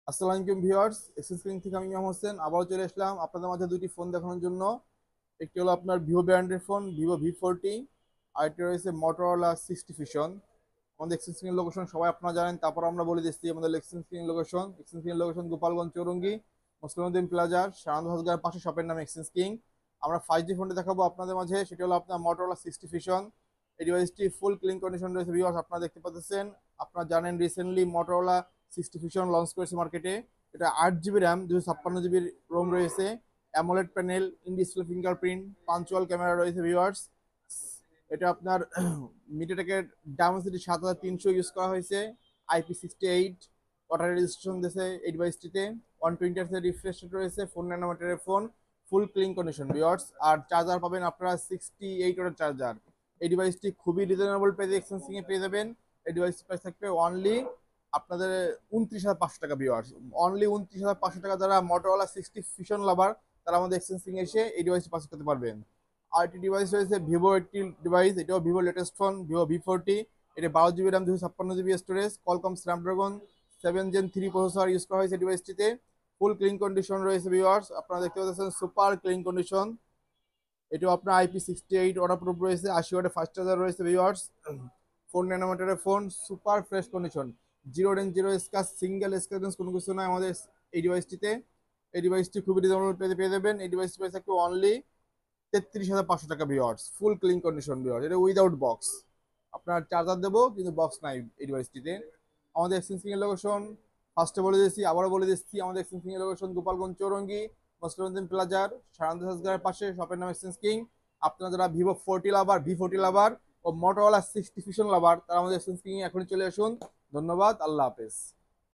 আসসালামু আলাইকুম viewers, axis screen থেকে আমি ইমাম হোসেন আবারও চলে আসলাম আপনাদের মাঝে দুটি ফোন দেখানোর জন্য। একটি হলো আপনার ভিভো ব্র্যান্ডের ফোন ভিভো V40, আর একটি রয়েছে মোটরোলা 60 ফিউশন। আমাদের এক্সিস স্ক্রিন লোকেশন সবাই আপনারা জানেন, তারপর আমরা বলে দিচ্ছি আমাদের axis screen location Gopalganj Chowringhee Muslimuddin প্লাজার সারান্ত হসগার পাশে শপের নাম এক্সিস কিং। আমরা 5G ফোনটি দেখাবো আপনাদের মাঝে, সেটি হলো আপনার মোটরোলা 60 ফিউশন। এই ডিভাইসটি ফুল ক্লিন কন্ডিশন রয়েছে ভিউয়ার্স, আপনারা দেখতে পাচ্ছেন। আপনারা জানেন রিসেন্টলি মোটরোলা 60 ফিউশন লঞ্চ করেছে মার্কেটে। এটা 8 জিবি র্যাম, 256 জিবি রোম রয়েছে, AMOLED panel, in display fingerprint, punctual camera রয়েছে ভিউয়ার্স। এটা আপনার মিডিয়াটেকের ডায়মেনসিটি 7300 ইউজ করা হয়েছে, IP68 ওয়াটার রেজিস্ট্রেশন দিয়েছে এই ডিভাইসটিতে। 120 রিফ্রেশ রেট রয়েছে, 4 ন্যানোমিটারের ফোন, ফুল ক্লিন কন্ডিশন ভিউয়ার্স। আর চার্জার পাবেন আপনারা 68 ওয়াটের চার্জার। এই ডিভাইসটি খুবই রিজনেবল প্রাইসে এক্সচেঞ্জিং এ পেয়ে যাবেন। এই ডিভাইসটি প্রাইস থাকবে অনলি আপনাদের 29,500 টাকা ভিউয়ার্স। অনলি 29,500 টাকা যারা মোটরোলা 60 ফিউশন লাভার তারা আমাদের এক্সচেঞ্জিং এসে এই ডিভাইসটি পারচেজ করতে পারবেন। আর একটি ডিভাইস রয়েছে ভিভো, একটি ডিভাইস, এটাও Vivo latest phone Vivo V40। এটা 12 GB RAM, 256 GB storage, Qualcomm Snapdragon 7 Gen 3 processor use করা হয়েছে ডিভাইসটিতে। ফুল ক্লিন কন্ডিশন রয়েছে ভিউয়ার্স, আপনারা দেখতে পাচ্ছেন সুপার ক্লিন কন্ডিশন। এটাও আপনার IP68 ওয়াটারপ্রুফ রয়েছে, 80 ওয়াটের ফাস্ট চার্জার রয়েছে ভিউয়ার্স। 4 ন্যানোমিটারের phone, super fresh condition, zero dents zero scratch, single scratch কোনো কিছু নয় আমাদের এই ডিভাইসটিতে। এই ডিভাইসটি খুবই রিজনেবল পেয়ে যাবেন। এই ডিভাইসটি প্রাইস থাকবে অনলি 33,500 টাকা ভিউয়ার্স। ফুল ক্লিন কন্ডিশন ভিউয়ার্স, এটা উইদাউট বক্স। আপনার চার্জার দেবো কিন্তু বক্স নাই এই ডিভাইসটিতে। আমাদের এক্সচেঞ্জিং এর লোকেশন ফার্স্টে বলে দিচ্ছি, আবারও বলে দিচ্ছি, আমাদের এক্সচেঞ্জিং এর লোকেশন গোপালগঞ্জ চৌরঙ্গি মুসলিমউদ্দিন প্লাজার সারান্ত হাসগারের পাশে, শপের নাম এক্সচেঞ্জ কিং। আপনারা যারা V40 লাভার ও মোটরোলা 60 ফিউশন লাভার তারা আমাদের এক্সচেঞ্জ কিং এখনই চলে আসুন। ধন্যবাদ, আল্লাহ হাফেজ।